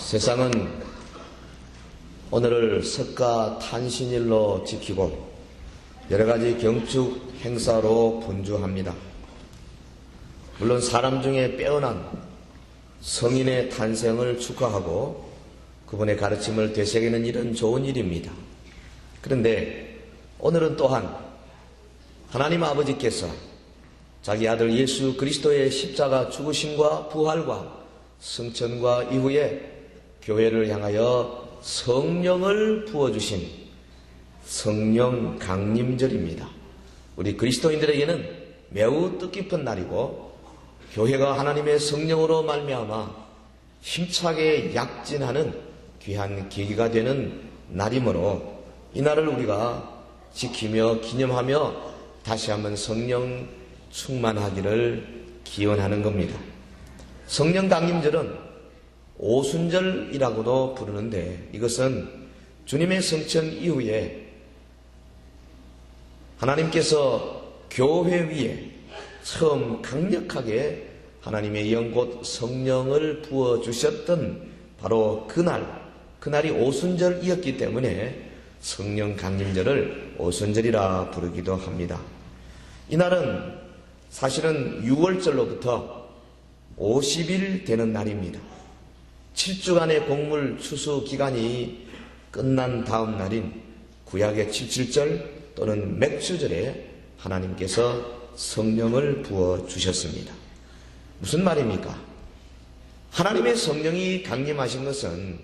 세상은 오늘을 석가 탄신일로 지키고 여러가지 경축 행사로 분주합니다. 물론 사람 중에 빼어난 성인의 탄생을 축하하고 그분의 가르침을 되새기는 일은 좋은 일입니다. 그런데 오늘은 또한 하나님 아버지께서 자기 아들 예수 그리스도의 십자가 죽으심과 부활과 승천과 이후에 교회를 향하여 성령을 부어주신 성령 강림절입니다. 우리 그리스도인들에게는 매우 뜻깊은 날이고 교회가 하나님의 성령으로 말미암아 힘차게 약진하는 귀한 계기가 되는 날이므로 이 날을 우리가 지키며 기념하며 다시 한번 성령 충만하기를 기원하는 겁니다. 성령 강림절은 오순절이라고도 부르는데 이것은 주님의 성천 이후에 하나님께서 교회 위에 처음 강력하게 하나님의 영곧 성령을 부어주셨던 바로 그날이 오순절이었기 때문에 성령 강림절을 오순절이라 부르기도 합니다. 이날은 사실은 6월절로부터 50일 되는 날입니다. 7주간의 곡물 추수 기간이 끝난 다음 날인 구약의 77절 또는 맥주절에 하나님께서 성령을 부어주셨습니다. 무슨 말입니까? 하나님의 성령이 강림하신 것은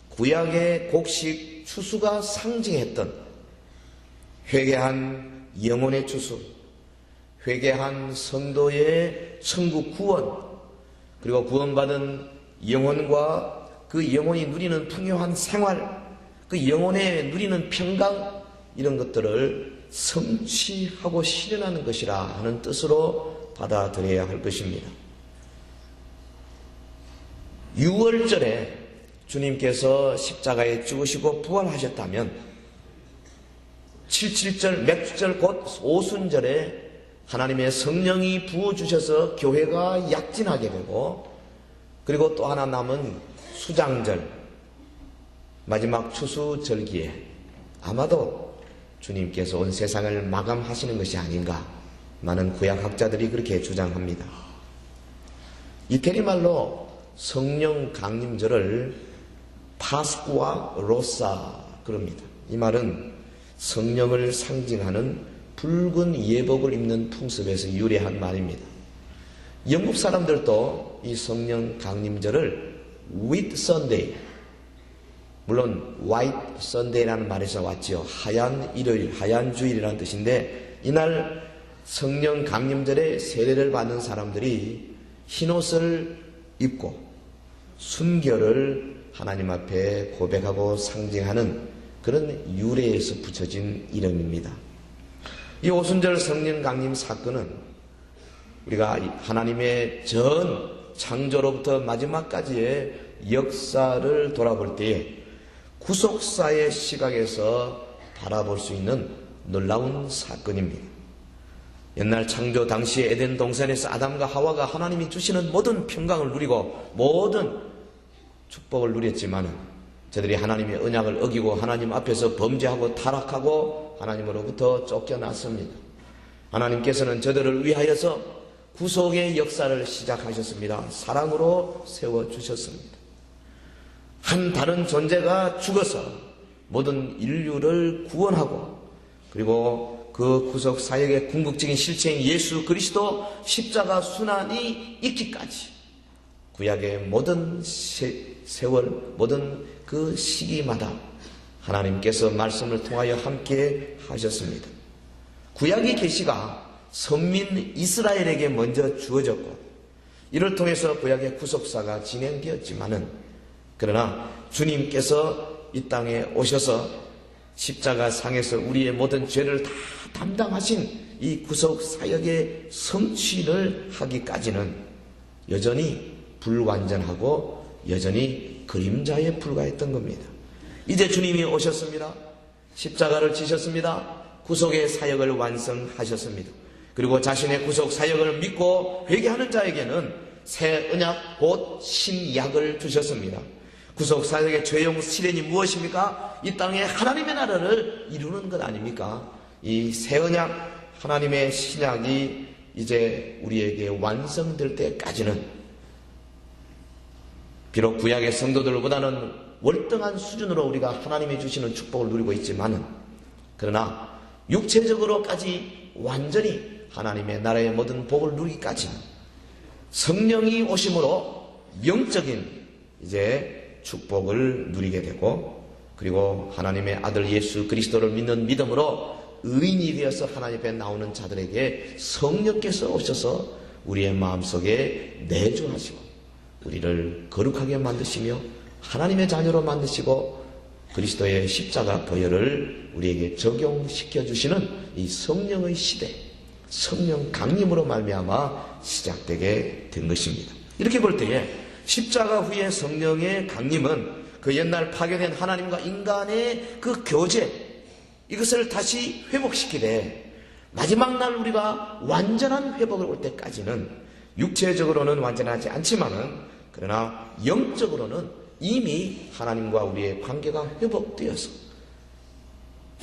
구약의 곡식 추수가 상징했던 회개한 영혼의 추수, 회개한 성도의 천국 구원, 그리고 구원받은 영혼과 그 영혼이 누리는 풍요한 생활, 그 영혼에 누리는 평강, 이런 것들을 성취하고 실현하는 것이라 하는 뜻으로 받아들여야 할 것입니다. 6월절에 주님께서 십자가에 죽으시고 부활하셨다면 77절 맥주절 곧 오순절에 하나님의 성령이 부어주셔서 교회가 약진하게 되고 그리고 또 하나 남은 수장절 마지막 추수절기에 아마도 주님께서 온 세상을 마감하시는 것이 아닌가 많은 구약학자들이 그렇게 주장합니다. 이태리말로 성령 강림절을 파스쿠아 로사 그럽니다. 이 말은 성령을 상징하는 붉은 예복을 입는 풍습에서 유래한 말입니다. 영국 사람들도 이 성령 강림절을 Whit Sunday, 물론 White Sunday라는 말에서 왔지요. 하얀 일요일, 하얀 주일이라는 뜻인데 이날 성령 강림절에 세례를 받는 사람들이 흰옷을 입고 순결을 하나님 앞에 고백하고 상징하는 그런 유래에서 붙여진 이름입니다. 이 오순절 성령 강림 사건은 우리가 하나님의 전 창조로부터 마지막까지의 역사를 돌아볼 때에 구속사의 시각에서 바라볼 수 있는 놀라운 사건입니다. 옛날 창조 당시에 에덴 동산에서 아담과 하와가 하나님이 주시는 모든 평강을 누리고 모든 축복을 누렸지만 저들이 하나님의 언약을 어기고 하나님 앞에서 범죄하고 타락하고 하나님으로부터 쫓겨났습니다. 하나님께서는 저들을 위하여서 구속의 역사를 시작하셨습니다. 사랑으로 세워주셨습니다. 한 다른 존재가 죽어서 모든 인류를 구원하고 그리고 그 구속 사역의 궁극적인 실체인 예수 그리스도 십자가 순환이 있기까지 구약의 모든 세월, 모든 그 시기마다 하나님께서 말씀을 통하여 함께 하셨습니다. 구약의 계시가 선민 이스라엘에게 먼저 주어졌고 이를 통해서 구약의 구속사가 진행되었지만은 그러나 주님께서 이 땅에 오셔서 십자가 상에서 우리의 모든 죄를 다 담당하신 이 구속 사역의 성취를 하기까지는 여전히 불완전하고 여전히 그림자에 불과했던 겁니다. 이제 주님이 오셨습니다. 십자가를 지셨습니다. 구속의 사역을 완성하셨습니다. 그리고 자신의 구속 사역을 믿고 회개하는 자에게는 새 언약 곧 신약을 주셨습니다. 구속사역의 최종 실현이 무엇입니까? 이 땅에 하나님의 나라를 이루는 것 아닙니까? 이 새언약 하나님의 신약이 이제 우리에게 완성될 때까지는 비록 구약의 성도들보다는 월등한 수준으로 우리가 하나님이 주시는 축복을 누리고 있지만은, 그러나 육체적으로까지 완전히 하나님의 나라의 모든 복을 누리기까지는 성령이 오심으로 영적인 이제 축복을 누리게 되고, 그리고 하나님의 아들 예수 그리스도를 믿는 믿음으로 의인이 되어서 하나님 앞에 나오는 자들에게 성령께서 오셔서 우리의 마음속에 내주하시고 우리를 거룩하게 만드시며 하나님의 자녀로 만드시고 그리스도의 십자가 보혈을 우리에게 적용시켜 주시는 이 성령의 시대, 성령 강림으로 말미암아 시작되게 된 것입니다. 이렇게 볼 때에 십자가 후에 성령의 강림은 그 옛날 파괴된 하나님과 인간의 그 교제, 이것을 다시 회복시키되 마지막 날 우리가 완전한 회복을 올 때까지는 육체적으로는 완전하지 않지만은, 그러나 영적으로는 이미 하나님과 우리의 관계가 회복되어서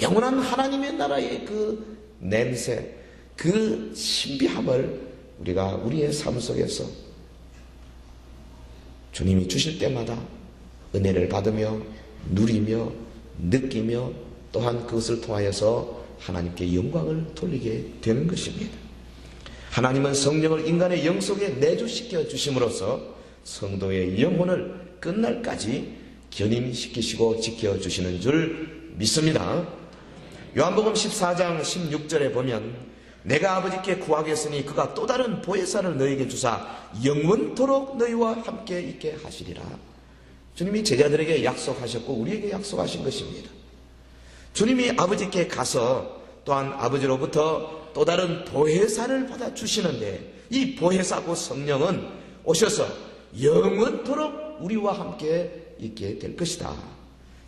영원한 하나님의 나라의 그 냄새, 그 신비함을 우리가 우리의 삶 속에서 주님이 주실 때마다 은혜를 받으며 누리며 느끼며 또한 그것을 통하여서 하나님께 영광을 돌리게 되는 것입니다. 하나님은 성령을 인간의 영 속에 내주시켜 주심으로써 성도의 영혼을 끝날까지 견인시키시고 지켜주시는 줄 믿습니다. 요한복음 14장 16절에 보면 내가 아버지께 구하겠으니 그가 또 다른 보혜사를 너희에게 주사 영원토록 너희와 함께 있게 하시리라. 주님이 제자들에게 약속하셨고 우리에게 약속하신 것입니다. 주님이 아버지께 가서 또한 아버지로부터 또 다른 보혜사를 받아 주시는데, 이 보혜사고 성령은 오셔서 영원토록 우리와 함께 있게 될 것이다.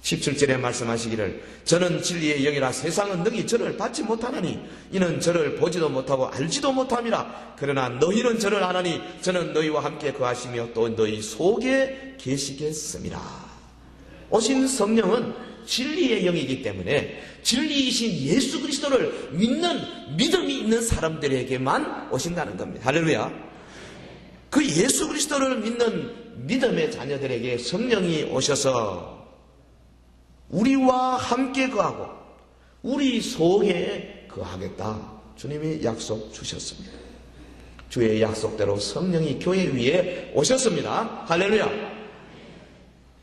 17절에 말씀하시기를 저는 진리의 영이라 세상은 능히 저를 받지 못하나니 이는 저를 보지도 못하고 알지도 못함이라. 그러나 너희는 저를 아나니 저는 너희와 함께 거하시며 또 너희 속에 계시겠습니다. 오신 성령은 진리의 영이기 때문에 진리이신 예수 그리스도를 믿는 믿음이 있는 사람들에게만 오신다는 겁니다. 할렐루야. 그 예수 그리스도를 믿는 믿음의 자녀들에게 성령이 오셔서 우리와 함께 거하고 우리 속에 거하겠다. 주님이 약속 주셨습니다. 주의 약속대로 성령이 교회 위에 오셨습니다. 할렐루야.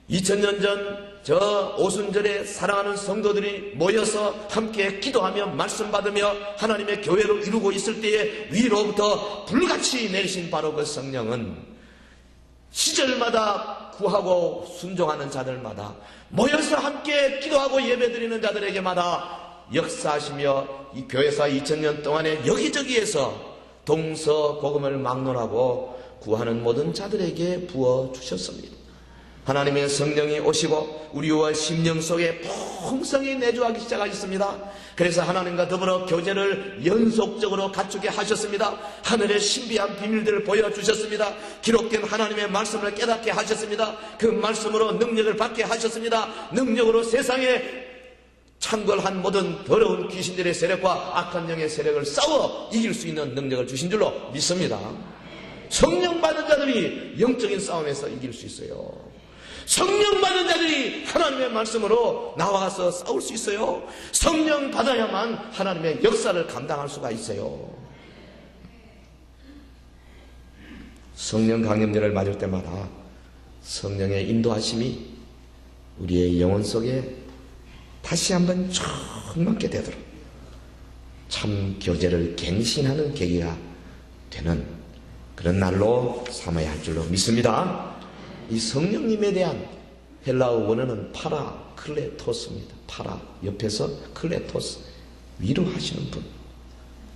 2000년 전 저 오순절에 사랑하는 성도들이 모여서 함께 기도하며 말씀 받으며 하나님의 교회를 이루고 있을 때에 위로부터 불같이 내리신 바로 그 성령은 시절마다 구하고 순종하는 자들마다 모여서 함께 기도하고 예배드리는 자들에게마다 역사하시며 이 교회사 2000년 동안에 여기저기에서 동서고금을 막론하고 구하는 모든 자들에게 부어주셨습니다. 하나님의 성령이 오시고 우리와 심령 속에 풍성히 내주하기 시작하셨습니다. 그래서 하나님과 더불어 교제를 연속적으로 갖추게 하셨습니다. 하늘의 신비한 비밀들을 보여주셨습니다. 기록된 하나님의 말씀을 깨닫게 하셨습니다. 그 말씀으로 능력을 받게 하셨습니다. 능력으로 세상에 창궐한 모든 더러운 귀신들의 세력과 악한 영의 세력을 싸워 이길 수 있는 능력을 주신 줄로 믿습니다. 성령 받은 자들이 영적인 싸움에서 이길 수 있어요. 성령 받은 자들이 하나님의 말씀으로 나와서 싸울 수 있어요. 성령 받아야만 하나님의 역사를 감당할 수가 있어요. 성령 강림절을 맞을 때마다 성령의 인도하심이 우리의 영혼 속에 다시 한번 충만케 되도록 참 교제를 갱신하는 계기가 되는 그런 날로 삼아야 할 줄로 믿습니다. 이 성령님에 대한 헬라어 원어는 파라클레토스입니다. 파라 옆에서 클레토스, 위로하시는 분,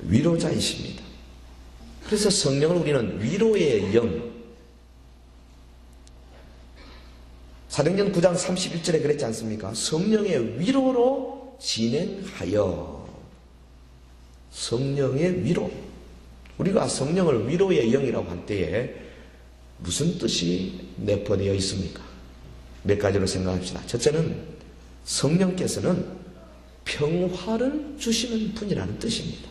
위로자이십니다. 그래서 성령을 우리는 위로의 영, 사도행전 9장 31절에 그랬지 않습니까? 성령의 위로로 진행하여. 성령의 위로. 우리가 성령을 위로의 영이라고 할 때에 무슨 뜻이 내포되어 있습니까? 몇 가지로 생각합시다. 첫째는 성령께서는 평화를 주시는 분이라는 뜻입니다.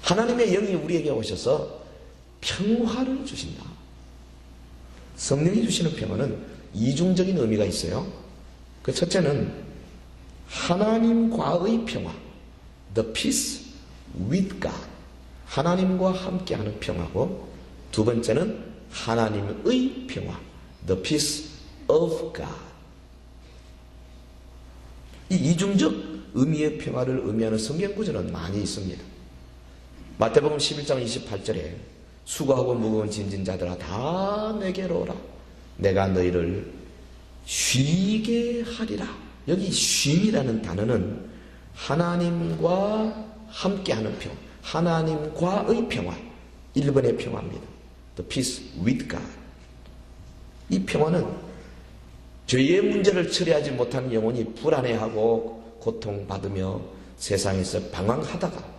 하나님의 영이 우리에게 오셔서 평화를 주신다. 성령이 주시는 평화는 이중적인 의미가 있어요. 그 첫째는 하나님과의 평화, the peace with God, 하나님과 함께하는 평화고, 두 번째는 하나님의 평화, the peace of God. 이 이중적 의미의 평화를 의미하는 성경 구절은 많이 있습니다. 마태복음 11장 28절에 수고하고 무거운 짐진 자들아 다 내게로 오라, 내가 너희를 쉬게 하리라. 여기 쉼이라는 단어는 하나님과 함께하는 평화, 하나님과의 평화, 1번의 평화입니다. The peace with God. 이 평화는 죄의 문제를 처리하지 못하는 영혼이 불안해하고 고통받으며 세상에서 방황하다가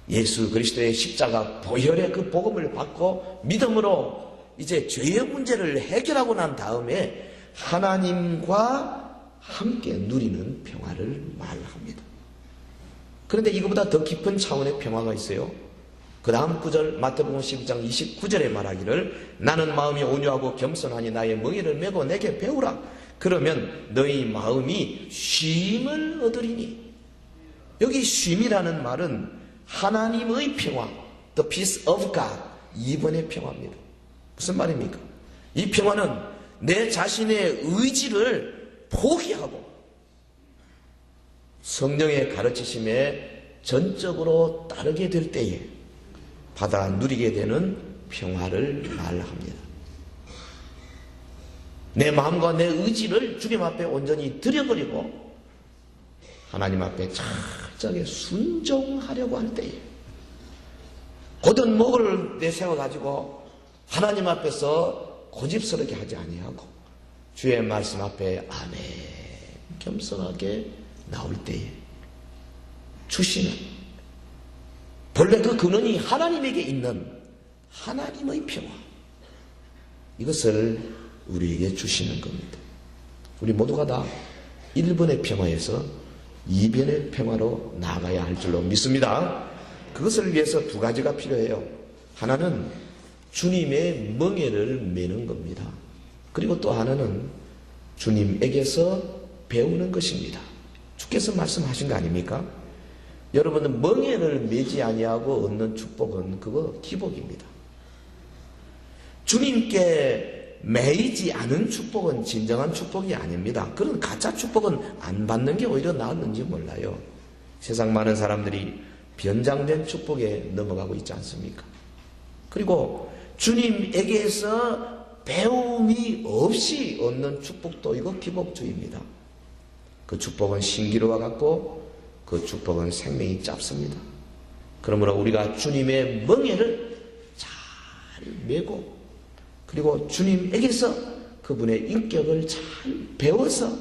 예수 그리스도의 십자가 보혈의 그 복음을 받고 믿음으로 이제 죄의 문제를 해결하고 난 다음에 하나님과 함께 누리는 평화를 말합니다. 그런데 이거보다 더 깊은 차원의 평화가 있어요. 그 다음 구절 마태복음 12장 29절에 말하기를 나는 마음이 온유하고 겸손하니 나의 멍에를 메고 내게 배우라. 그러면 너희 마음이 쉼을 얻으리니. 여기 쉼이라는 말은 하나님의 평화, the peace of God, 2번의 평화입니다. 무슨 말입니까? 이 평화는 내 자신의 의지를 포기하고 성령의 가르치심에 전적으로 따르게 될 때에 받아 누리게 되는 평화를 말합니다. 내 마음과 내 의지를 주님 앞에 온전히 드려버리고 하나님 앞에 철저하게 순종하려고 할 때에 곧은 목을 내세워가지고 하나님 앞에서 고집스럽게 하지 아니하고 주의 말씀 앞에 아멘 겸손하게 나올 때에 주시는, 본래 그 근원이 하나님에게 있는 하나님의 평화, 이것을 우리에게 주시는 겁니다. 우리 모두가 다 1번의 평화에서 2번의 평화로 나아가야 할 줄로 믿습니다. 그것을 위해서 두 가지가 필요해요. 하나는 주님의 멍에를 메는 겁니다. 그리고 또 하나는 주님에게서 배우는 것입니다. 주께서 말씀하신 거 아닙니까? 여러분은 멍에를 메지 아니하고 얻는 축복은 그거 기복입니다. 주님께 매이지 않은 축복은 진정한 축복이 아닙니다. 그런 가짜 축복은 안 받는 게 오히려 나았는지 몰라요. 세상 많은 사람들이 변장된 축복에 넘어가고 있지 않습니까? 그리고 주님에게서 배움이 없이 얻는 축복도 이거 기복주의입니다. 그 축복은 신기루와 같고 그 축복은 생명이 짧습니다. 그러므로 우리가 주님의 멍에를 잘 메고 그리고 주님에게서 그분의 인격을 잘 배워서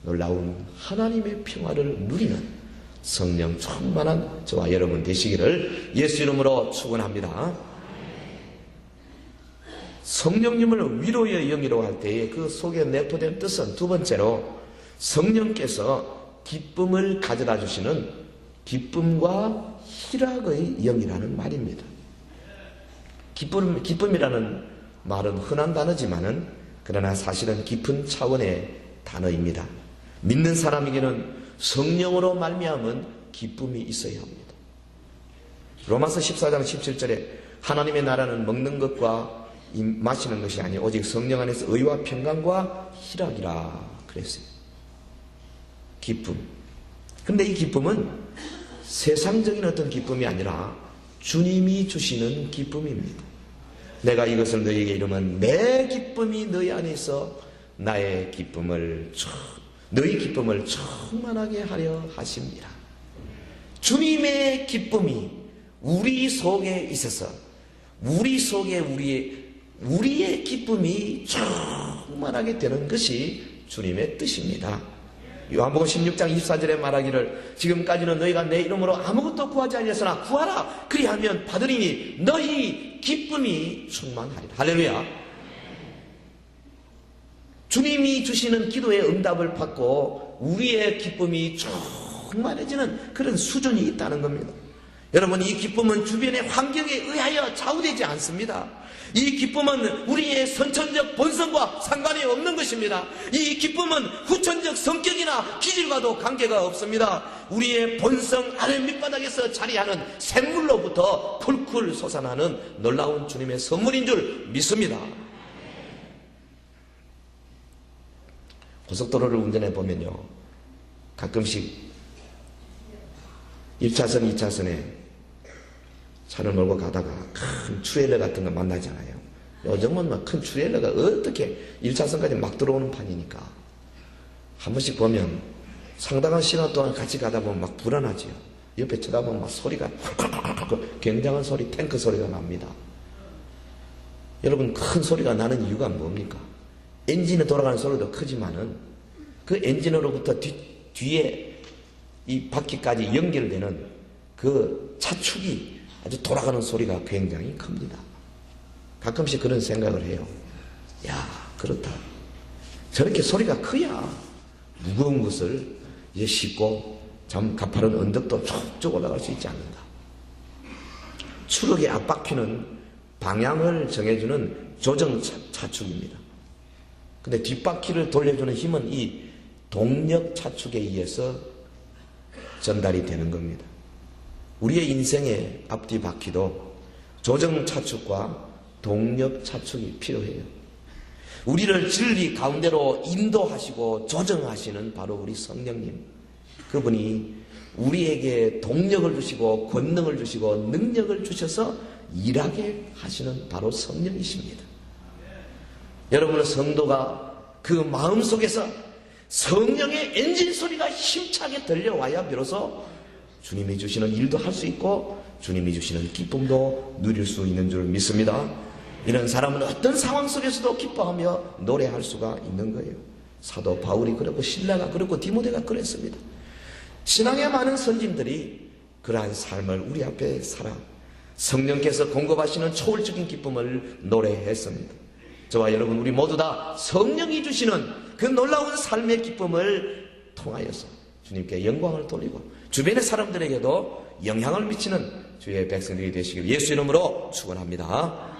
놀라운 하나님의 평화를 누리는 성령 충만한 저와 여러분 되시기를 예수 이름으로 축원합니다. 성령님을 위로의 영이라고 할 때에 그 속에 내포된 뜻은 두 번째로 성령께서 기쁨을 가져다 주시는 기쁨과 희락의 영이라는 말입니다. 기쁨이라는 말은 흔한 단어지만은 그러나 사실은 깊은 차원의 단어입니다. 믿는 사람에게는 성령으로 말미암은 기쁨이 있어야 합니다. 로마서 14장 17절에 하나님의 나라는 먹는 것과 마시는 것이 아니 오직 성령 안에서 의와 평강과 희락이라 그랬어요. 기쁨. 근데 이 기쁨은 세상적인 어떤 기쁨이 아니라 주님이 주시는 기쁨입니다. 내가 이것을 너희에게 이르면 내 기쁨이 너희 안에 있어 너희 기쁨을 충만하게 하려 하십니다. 주님의 기쁨이 우리 속에 있어서 우리 속에 우리의 기쁨이 충만하게 되는 것이 주님의 뜻입니다. 요한복음 16장 24절에 말하기를 지금까지는 너희가 내 이름으로 아무것도 구하지 아니했으나 구하라 그리하면 받으리니 너희 기쁨이 충만하리라. 할렐루야. 주님이 주시는 기도의 응답을 받고 우리의 기쁨이 충만해지는 그런 수준이 있다는 겁니다. 여러분, 이 기쁨은 주변의 환경에 의하여 좌우되지 않습니다. 이 기쁨은 우리의 선천적 본성과 상관이 없는 것입니다. 이 기쁨은 후천적 성격이나 기질과도 관계가 없습니다. 우리의 본성 아래 밑바닥에서 자리하는 샘물로부터 쿨쿨 솟아나는 놀라운 주님의 선물인 줄 믿습니다. 고속도로를 운전해 보면요, 가끔씩 1차선, 2차선에 차를 몰고 가다가 큰 트레일러 같은 거 만나잖아요. 요즘은 막 큰 트레일러가 어떻게 1차선까지 막 들어오는 판이니까 한 번씩 보면 상당한 시간 동안 같이 가다 보면 막 불안하지요. 옆에 쳐다보면 막 소리가 굉장한 소리, 탱크 소리가 납니다. 여러분, 큰 소리가 나는 이유가 뭡니까? 엔진이 돌아가는 소리도 크지만은 그 엔진으로부터 뒤에 이 바퀴까지 연결되는 그 차축이 아주 돌아가는 소리가 굉장히 큽니다. 가끔씩 그런 생각을 해요. 야, 그렇다. 저렇게 소리가 커야 무거운 것을 이제 싣고 참 가파른 언덕도 쭉쭉 올라갈 수 있지 않는가. 추력의 앞바퀴는 방향을 정해주는 조정 차축입니다. 근데 뒷바퀴를 돌려주는 힘은 이 동력 차축에 의해서 전달이 되는 겁니다. 우리의 인생의 앞뒤 바퀴도 조정 차축과 동력 차축이 필요해요. 우리를 진리 가운데로 인도하시고 조정하시는 바로 우리 성령님, 그분이 우리에게 동력을 주시고 권능을 주시고 능력을 주셔서 일하게 하시는 바로 성령이십니다. 여러분의 성도가 그 마음속에서 성령의 엔진 소리가 힘차게 들려와야 비로소 주님이 주시는 일도 할 수 있고 주님이 주시는 기쁨도 누릴 수 있는 줄 믿습니다. 이런 사람은 어떤 상황 속에서도 기뻐하며 노래할 수가 있는 거예요. 사도 바울이 그렇고 신라가 그렇고 디모데가 그랬습니다. 신앙의 많은 선진들이 그러한 삶을 우리 앞에 살아 성령께서 공급하시는 초월적인 기쁨을 노래했습니다. 저와 여러분, 우리 모두 다 성령이 주시는 그 놀라운 삶의 기쁨을 통하여서 주님께 영광을 돌리고 주변의 사람들에게도 영향을 미치는 주의 백성들이 되시길 예수 이름으로 축원합니다.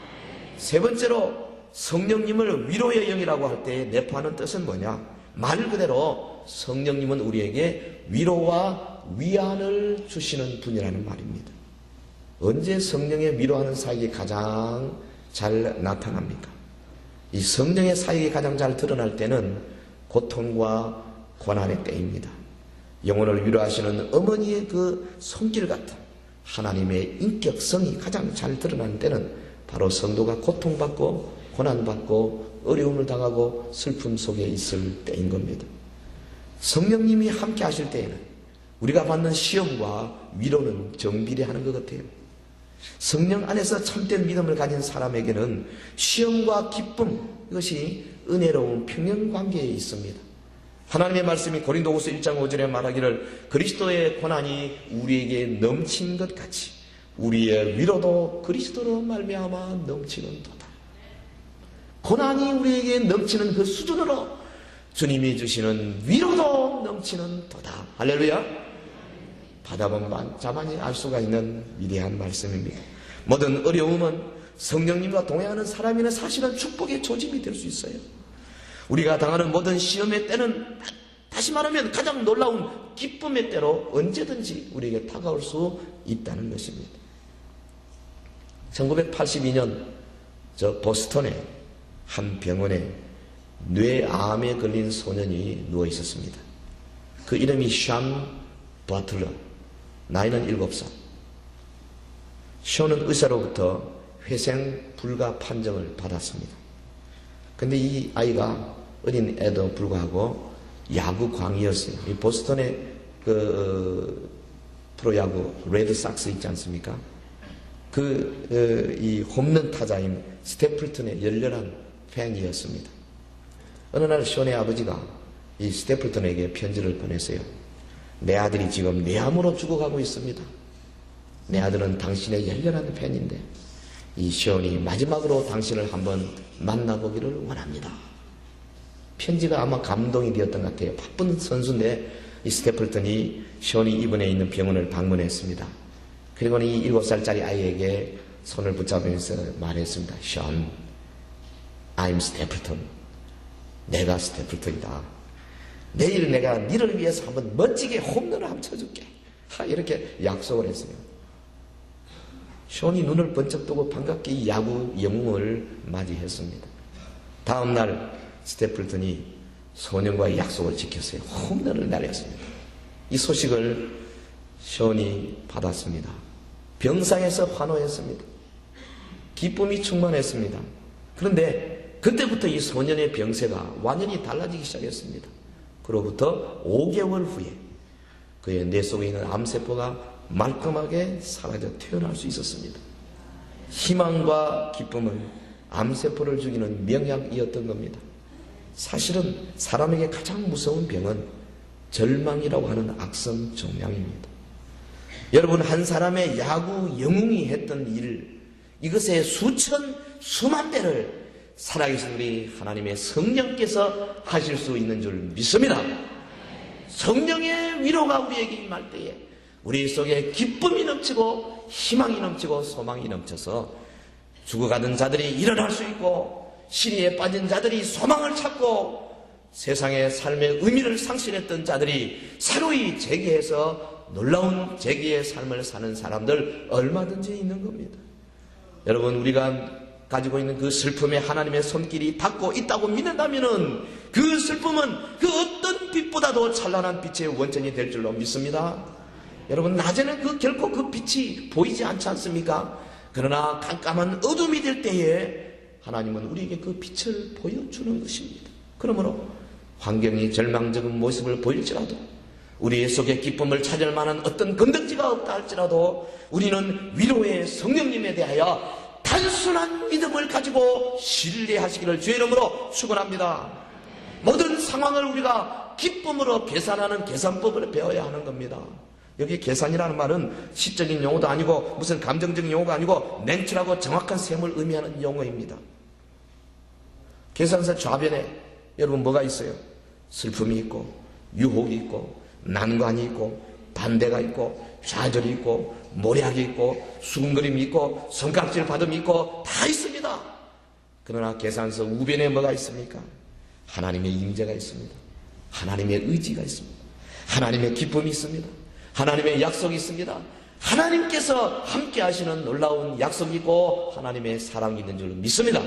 세 번째로, 성령님을 위로의 영이라고 할 때 내포하는 뜻은 뭐냐? 말 그대로 성령님은 우리에게 위로와 위안을 주시는 분이라는 말입니다. 언제 성령의 위로하는 사역이 가장 잘 나타납니까? 이 성령의 사역이 가장 잘 드러날 때는 고통과 고난의 때입니다. 영혼을 위로하시는 어머니의 그 손길 같은 하나님의 인격성이 가장 잘 드러나는 때는 바로 성도가 고통받고 고난받고 어려움을 당하고 슬픔 속에 있을 때인 겁니다. 성령님이 함께 하실 때에는 우리가 받는 시험과 위로는 정비례하는 것 같아요. 성령 안에서 참된 믿음을 가진 사람에게는 시험과 기쁨, 이것이 은혜로운 평행관계에 있습니다. 하나님의 말씀이 고린도후서 1장 5절에 말하기를 그리스도의 고난이 우리에게 넘친 것 같이 우리의 위로도 그리스도로 말미암아 넘치는 도다. 고난이 우리에게 넘치는 그 수준으로 주님이 주시는 위로도 넘치는 도다. 할렐루야. 받아보면 자만이 알 수가 있는 위대한 말씀입니다. 모든 어려움은 성령님과 동행하는 사람이나 사실은 축복의 조짐이 될 수 있어요. 우리가 당하는 모든 시험의 때는 다시 말하면 가장 놀라운 기쁨의 때로 언제든지 우리에게 다가올 수 있다는 것입니다. 1982년 저 보스턴의 한 병원에 뇌암에 걸린 소년이 누워 있었습니다. 그 이름이 샴 버틀러, 나이는 7살. 션은 의사로부터 회생 불가 판정을 받았습니다. 근데 이 아이가 어린 애도 불구하고 야구광이었어요. 이 보스턴의 그 프로야구 레드삭스 있지 않습니까? 이 홈런 타자인 스태플턴의 열렬한 팬이었습니다. 어느 날 션의 아버지가 이 스태플턴에게 편지를 보냈어요. 내 아들이 지금 뇌암으로 죽어가고 있습니다. 내 아들은 당신의 열렬한 팬인데 이 션이 마지막으로 당신을 한번 만나보기를 원합니다. 편지가 아마 감동이 되었던 것 같아요. 바쁜 선수인데 이 스태플턴이 션이 입원해 있는 병원을 방문했습니다. 그리고 이 7살짜리 아이에게 손을 붙잡으면서 말했습니다. 션, I'm 스태플턴. 내가 스태플턴이다. 내일 내가 너를 위해서 한번 멋지게 홈런을 한번 쳐줄게. 이렇게 약속을 했어요. 션이 눈을 번쩍 뜨고 반갑게 이 야구 영웅을 맞이했습니다. 다음날 스태플턴이 소년과의 약속을 지켰어요. 홈런을 날렸습니다. 이 소식을 션이 받았습니다. 병상에서 환호했습니다. 기쁨이 충만했습니다. 그런데 그때부터 이 소년의 병세가 완전히 달라지기 시작했습니다. 그로부터 5개월 후에 그의 뇌 속에 있는 암세포가 말끔하게 사라져 태어날 수 있었습니다. 희망과 기쁨은 암세포를 죽이는 명약이었던 겁니다. 사실은 사람에게 가장 무서운 병은 절망이라고 하는 악성 종양입니다. 여러분, 한 사람의 야구 영웅이 했던 일, 이것의 수만 배를 살아계신 우리 하나님의 성령께서 하실 수 있는 줄 믿습니다. 성령의 위로가 우리에게 임할 때에 우리 속에 기쁨이 넘치고 희망이 넘치고 소망이 넘쳐서 죽어가던 자들이 일어날 수 있고, 시리에 빠진 자들이 소망을 찾고, 세상의 삶의 의미를 상실했던 자들이 새로이 재기해서 놀라운 재기의 삶을 사는 사람들 얼마든지 있는 겁니다. 여러분, 우리가 가지고 있는 그 슬픔에 하나님의 손길이 닿고 있다고 믿는다면은 그 슬픔은 그 어떤 빛보다도 찬란한 빛의 원천이 될 줄로 믿습니다. 여러분, 낮에는 결코 그 빛이 보이지 않지 않습니까? 그러나 깜깜한 어둠이 될 때에 하나님은 우리에게 그 빛을 보여주는 것입니다. 그러므로 환경이 절망적인 모습을 보일지라도, 우리 속에 기쁨을 찾을 만한 어떤 건덕지가 없다 할지라도 우리는 위로의 성령님에 대하여 단순한 믿음을 가지고 신뢰하시기를 주의 이름으로 축원합니다. 모든 상황을 우리가 기쁨으로 계산하는 계산법을 배워야 하는 겁니다. 여기 계산이라는 말은 시적인 용어도 아니고 무슨 감정적인 용어가 아니고 냉철하고 정확한 셈을 의미하는 용어입니다. 계산서 좌변에 여러분 뭐가 있어요? 슬픔이 있고 유혹이 있고 난관이 있고 반대가 있고 좌절이 있고 모략이 있고 수군거림이 있고 손깍질 받음이 있고 다 있습니다. 그러나 계산서 우변에 뭐가 있습니까? 하나님의 임재가 있습니다. 하나님의 의지가 있습니다. 하나님의 기쁨이 있습니다. 하나님의 약속이 있습니다. 하나님께서 함께 하시는 놀라운 약속이 있고 하나님의 사랑이 있는 줄 믿습니다.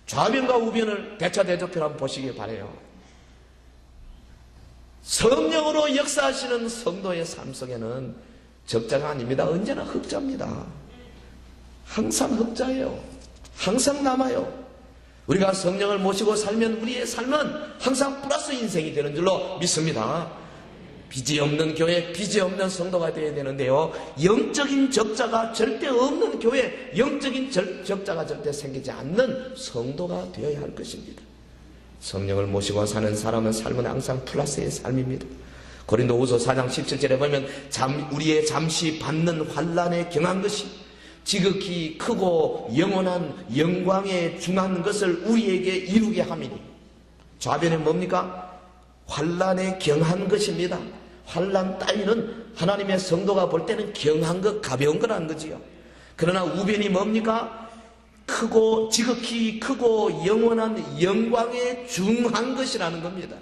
좌변과 우변을 대차대조표로 한번 보시길 바라요. 성령으로 역사하시는 성도의 삶 속에는 적자가 아닙니다. 언제나 흑자입니다. 항상 흑자예요. 항상 남아요. 우리가 성령을 모시고 살면 우리의 삶은 항상 플러스 인생이 되는 줄로 믿습니다. 빚이 없는 교회, 빚이 없는 성도가 되어야 되는데요, 영적인 적자가 절대 없는 교회, 영적인 적자가 절대 생기지 않는 성도가 되어야 할 것입니다. 성령을 모시고 사는 사람은 삶은 항상 플러스의 삶입니다. 고린도후서 4장 17절에 보면 우리의 잠시 받는 환난에 경한 것이 지극히 크고 영원한 영광에 중한 것을 우리에게 이루게 함이니. 좌변에 뭡니까? 환난에 경한 것입니다. 환난 따위는 하나님의 성도가 볼 때는 경한 것, 가벼운 거라는 거지요. 그러나 우변이 뭡니까? 크고 지극히 크고 영원한 영광에 중한 것이라는 겁니다.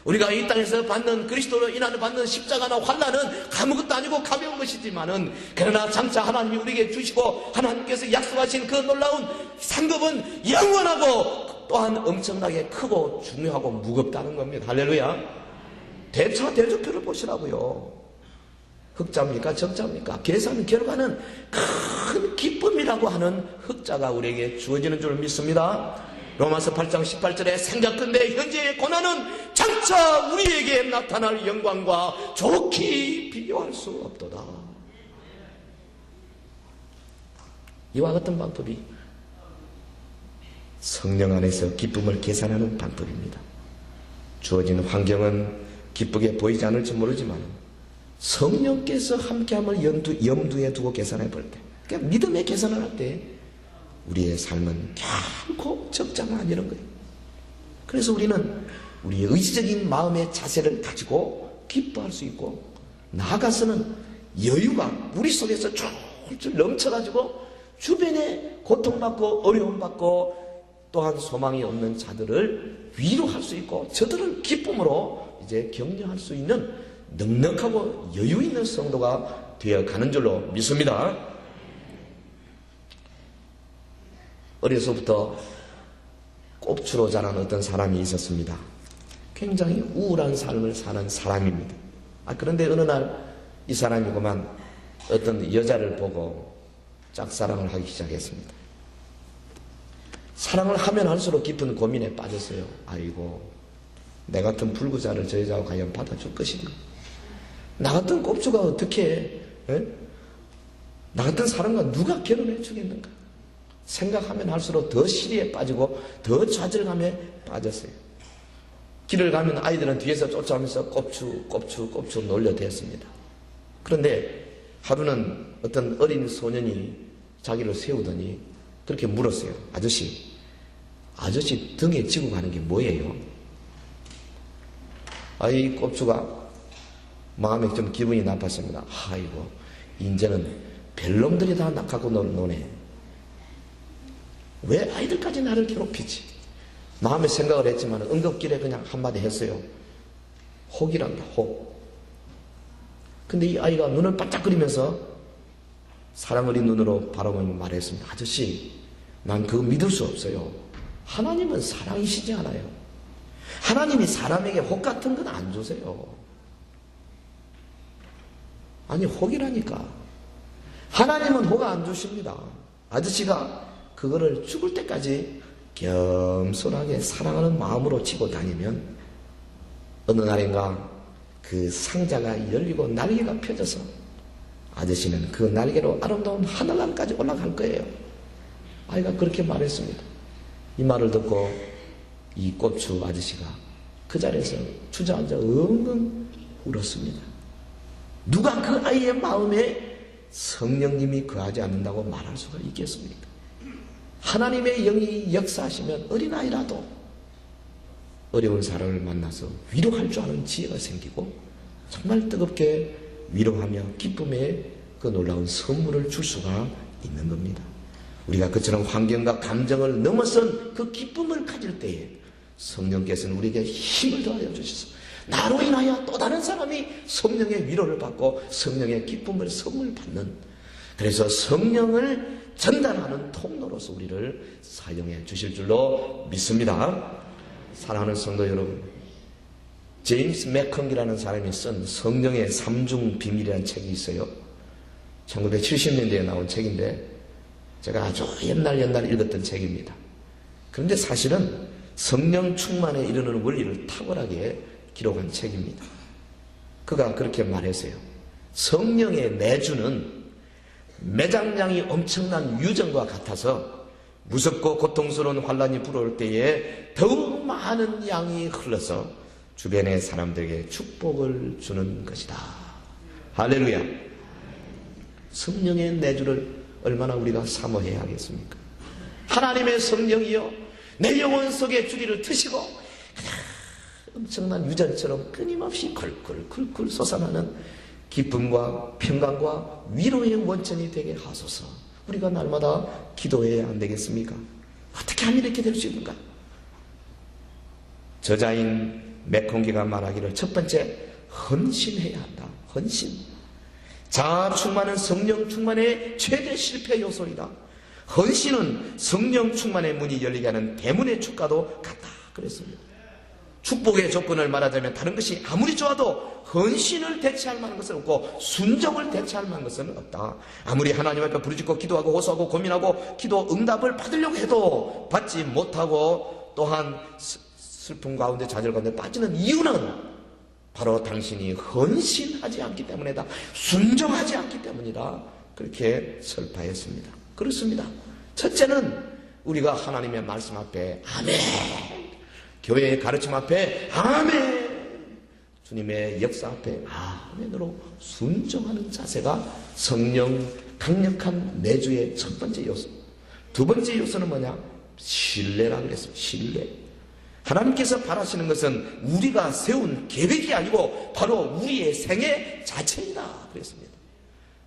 우리가 이 땅에서 받는, 그리스도로 인하여 받는 십자가나 환난은 아무것도 아니고 가벼운 것이지만은, 그러나 장차 하나님이 우리에게 주시고 하나님께서 약속하신 그 놀라운 상급은 영원하고 또한 엄청나게 크고 중요하고 무겁다는 겁니다. 할렐루야. 대차대조표를 보시라고요. 흑자입니까? 적자입니까? 계산 결과는 큰 기쁨이라고 하는 흑자가 우리에게 주어지는 줄 믿습니다. 로마서 8장 18절에 생각건대 현재의 고난은 장차 우리에게 나타날 영광과 좋게 비교할 수 없도다. 이와 같은 방법이 성령 안에서 기쁨을 계산하는 방법입니다. 주어진 환경은 기쁘게 보이지 않을지 모르지만 성령께서 함께함을 염두에 두고 계산해 볼 때, 그러니까 믿음의 계산을 할 때 우리의 삶은 결코 적자가 아니는 거예요. 그래서 우리는 우리의 의지적인 마음의 자세를 가지고 기뻐할 수 있고, 나아가서는 여유가 우리 속에서 줄줄 넘쳐가지고 주변에 고통받고 어려움받고 또한 소망이 없는 자들을 위로할 수 있고, 저들을 기쁨으로 이제 격려할 수 있는 넉넉하고 여유 있는 성도가 되어가는 줄로 믿습니다. 어려서부터 꼽추로 자란 어떤 사람이 있었습니다. 굉장히 우울한 삶을 사는 사람입니다. 그런데 어느 날 이 사람이 그만 어떤 여자를 보고 짝사랑을 하기 시작했습니다. 사랑을 하면 할수록 깊은 고민에 빠졌어요. 아이고, 내 같은 불구자를 저 여자가 과연 받아줄 것인가? 나 같은 꼽주가 어떻게 나 같은 사람과 누가 결혼해 주겠는가? 생각하면 할수록 더 시리에 빠지고 더 좌절감에 빠졌어요. 길을 가면 아이들은 뒤에서 쫓아오면서 꼽추 놀려댔습니다. 그런데 하루는 어떤 어린 소년이 자기를 세우더니 그렇게 물었어요. 아저씨 등에 지고 가는 게 뭐예요? 이 꼽추가 마음에 좀 기분이 나빴습니다. 아이고, 이제는 별놈들이 다 갖고 노네. 왜 아이들까지 나를 괴롭히지? 마음에 생각을 했지만 응급길에 그냥 한마디 했어요. 혹이란다, 혹. 근데 이 아이가 눈을 반짝거리면서 사랑 어린 눈으로 바라보며 말했습니다. 아저씨, 난 그거 믿을 수 없어요. 하나님은 사랑이시지 않아요. 하나님이 사람에게 혹 같은 건 안 주세요. 아니, 혹이라니까. 하나님은 혹 안 주십니다. 아저씨가 그거를 죽을 때까지 겸손하게 사랑하는 마음으로 치고 다니면 어느 날인가 그 상자가 열리고 날개가 펴져서 아저씨는 그 날개로 아름다운 하늘나라까지 올라갈 거예요. 아이가 그렇게 말했습니다. 이 말을 듣고 이 꼽추 아저씨가 그 자리에서 주저앉아 엉엉 울었습니다. 누가 그 아이의 마음에 성령님이 거하지 않는다고 말할 수가 있겠습니까? 하나님의 영이 역사하시면 어린아이라도 어려운 사람을 만나서 위로할 줄 아는 지혜가 생기고 정말 뜨겁게 위로하며 기쁨의 그 놀라운 선물을 줄 수가 있는 겁니다. 우리가 그처럼 환경과 감정을 넘어선 그 기쁨을 가질 때에 성령께서는 우리에게 힘을 더하여 주셔서 나로 인하여 또 다른 사람이 성령의 위로를 받고 성령의 기쁨을 선물 받는, 그래서 성령을 전달하는 통로로서 우리를 사용해 주실 줄로 믿습니다. 사랑하는 성도 여러분, 제임스 맥컨기라는 사람이 쓴 성령의 삼중 비밀이라는 책이 있어요. 1970년대에 나온 책인데 제가 아주 옛날 읽었던 책입니다. 그런데 사실은 성령 충만에 이르는 원리를 탁월하게 기록한 책입니다. 그가 그렇게 말했어요. 성령의 내주는 매장량이 엄청난 유정과 같아서 무섭고 고통스러운 환란이 불어올 때에 더욱 많은 양이 흘러서 주변의 사람들에게 축복을 주는 것이다. 할렐루야. 성령의 내주를 얼마나 우리가 사모해야 하겠습니까? 하나님의 성령이여 내 영혼 속에 주리를 트시고 엄청난 유전처럼 끊임없이 쿨쿨 솟아나는 기쁨과 평강과 위로의 원천이 되게 하소서. 우리가 날마다 기도해야 안 되겠습니까? 어떻게 하면 이렇게 될 수 있는가? 저자인 맥컨기가 말하기를 첫 번째, 헌신해야 한다. 헌신. 자아 충만은 성령 충만의 최대 실패 요소이다. 헌신은 성령 충만의 문이 열리게 하는 대문의 축과도 같다. 그랬습니다. 축복의 조건을 말하자면 다른 것이 아무리 좋아도 헌신을 대체할 만한 것은 없고 순종을 대체할 만한 것은 없다. 아무리 하나님 앞에 부르짖고 기도하고 호소하고 고민하고 기도 응답을 받으려고 해도 받지 못하고 또한 슬픔 가운데 좌절 가운데 빠지는 이유는 바로 당신이 헌신하지 않기 때문이다. 순종하지 않기 때문이다. 그렇게 설파했습니다. 그렇습니다. 첫째는 우리가 하나님의 말씀 앞에 아멘, 교회의 가르침 앞에 아멘, 주님의 역사 앞에 아멘으로 순종하는 자세가 성령 강력한 내주의 첫 번째 요소. 두 번째 요소는 뭐냐? 신뢰라 그랬습니다. 신뢰. 하나님께서 바라시는 것은 우리가 세운 계획이 아니고 바로 우리의 생애 자체이다 그랬습니다.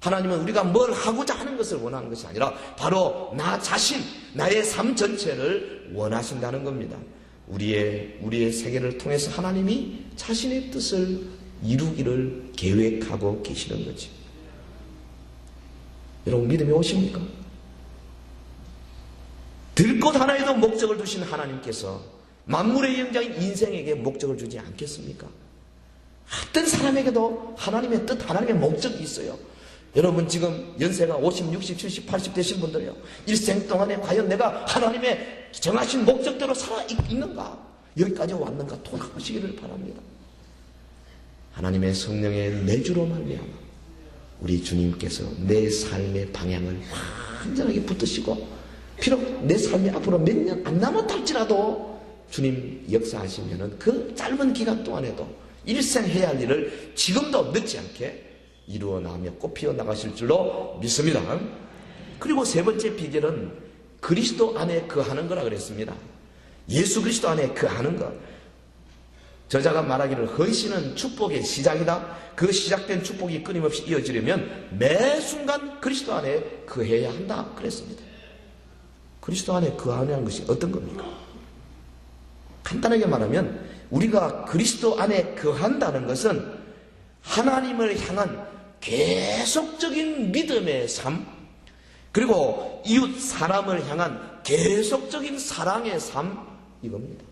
하나님은 우리가 뭘 하고자 하는 것을 원하는 것이 아니라 바로 나 자신, 나의 삶 전체를 원하신다는 겁니다. 우리의 세계를 통해서 하나님이 자신의 뜻을 이루기를 계획하고 계시는 거지. 여러분 믿음이 오십니까? 들꽃 하나에도 목적을 두신 하나님께서 만물의 영장인 인생에게 목적을 주지 않겠습니까? 어떤 사람에게도 하나님의 뜻, 하나님의 목적이 있어요. 여러분 지금 연세가 50, 60, 70, 80 되신 분들요, 일생 동안에 과연 내가 하나님의 정하신 목적대로 살아있는가, 여기까지 왔는가 돌아보시기를 바랍니다. 하나님의 성령의 내주로 말미암아 우리 주님께서 내 삶의 방향을 완전하게 붙드시고, 비록 내 삶이 앞으로 몇 년 안 남았다 할지라도 주님 역사하시면은 그 짧은 기간 동안에도 일생 해야 할 일을 지금도 늦지 않게 이루어 나가며 꽃피어 나가실 줄로 믿습니다. 그리고 세 번째 비결은 그리스도 안에 거하는 거라 그랬습니다. 예수 그리스도 안에 거하는 것. 저자가 말하기를 헌신은 축복의 시작이다. 그 시작된 축복이 끊임없이 이어지려면 매 순간 그리스도 안에 거해야 한다 그랬습니다. 그리스도 안에 거하는 것이 어떤 겁니까? 간단하게 말하면 우리가 그리스도 안에 거한다는 것은 하나님을 향한 계속적인 믿음의 삶, 그리고 이웃 사람을 향한 계속적인 사랑의 삶, 이겁니다.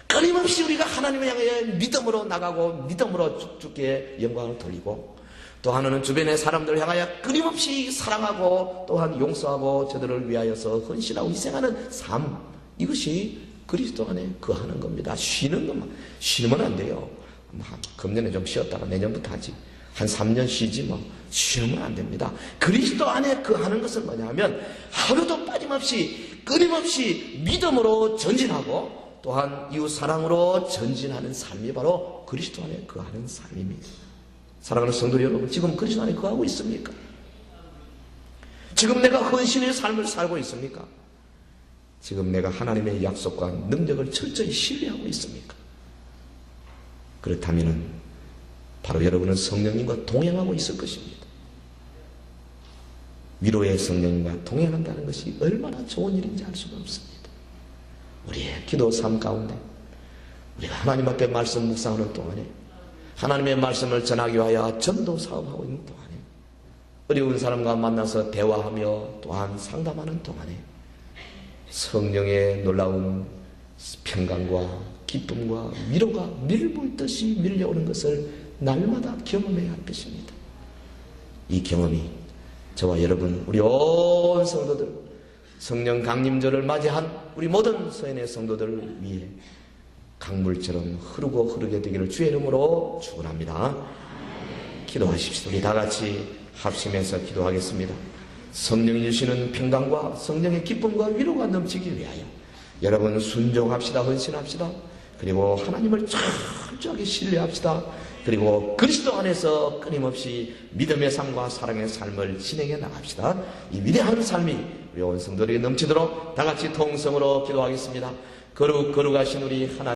끊임없이 우리가 하나님을 향해 믿음으로 나가고 믿음으로 주께 영광을 돌리고, 또 하나는 주변의 사람들을 향하여 끊임없이 사랑하고 또한 용서하고 저들을 위하여서 헌신하고 희생하는 삶, 이것이 그리스도 안에 거하는 겁니다. 쉬는 것만, 쉬면 안 돼요. 금년에 좀 쉬었다가 내년부터 하지, 한 3년 쉬지 뭐, 쉬면 안 됩니다. 그리스도 안에 거하는 것은 뭐냐면 하루도 빠짐없이 끊임없이 믿음으로 전진하고 또한 이웃 사랑으로 전진하는 삶이 바로 그리스도 안에 거하는 삶입니다. 사랑하는 성도 여러분, 지금 그리스도 안에 거하고 있습니까? 지금 내가 헌신의 삶을 살고 있습니까? 지금 내가 하나님의 약속과 능력을 철저히 신뢰하고 있습니까? 그렇다면 바로 여러분은 성령님과 동행하고 있을 것입니다. 위로의 성령님과 동행한다는 것이 얼마나 좋은 일인지 알 수가 없습니다. 우리의 기도 삶 가운데 우리가 하나님 앞에 말씀 묵상하는 동안에, 하나님의 말씀을 전하기 위하여 전도 사업하고 있는 동안에, 어려운 사람과 만나서 대화하며 또한 상담하는 동안에 성령의 놀라운 평강과 기쁨과 위로가 밀물듯이 밀려오는 것을 날마다 경험해야 할 것입니다. 이 경험이 저와 여러분, 우리 온 성도들, 성령 강림절을 맞이한 우리 모든 서인의 성도들을 위해 강물처럼 흐르고 흐르게 되기를 주의 이름으로 축원합니다. 기도하십시오. 우리 다 같이 합심해서 기도하겠습니다. 성령이 주시는 평강과 성령의 기쁨과 위로가 넘치기 위하여 여러분 순종합시다. 헌신합시다. 그리고 하나님을 철저하게 신뢰합시다. 그리고 그리스도 안에서 끊임없이 믿음의 삶과 사랑의 삶을 진행해 나갑시다. 이 위대한 삶이 우리 온 성도들에게 넘치도록 다 같이 통성으로 기도하겠습니다. 거룩하신 우리 하나님,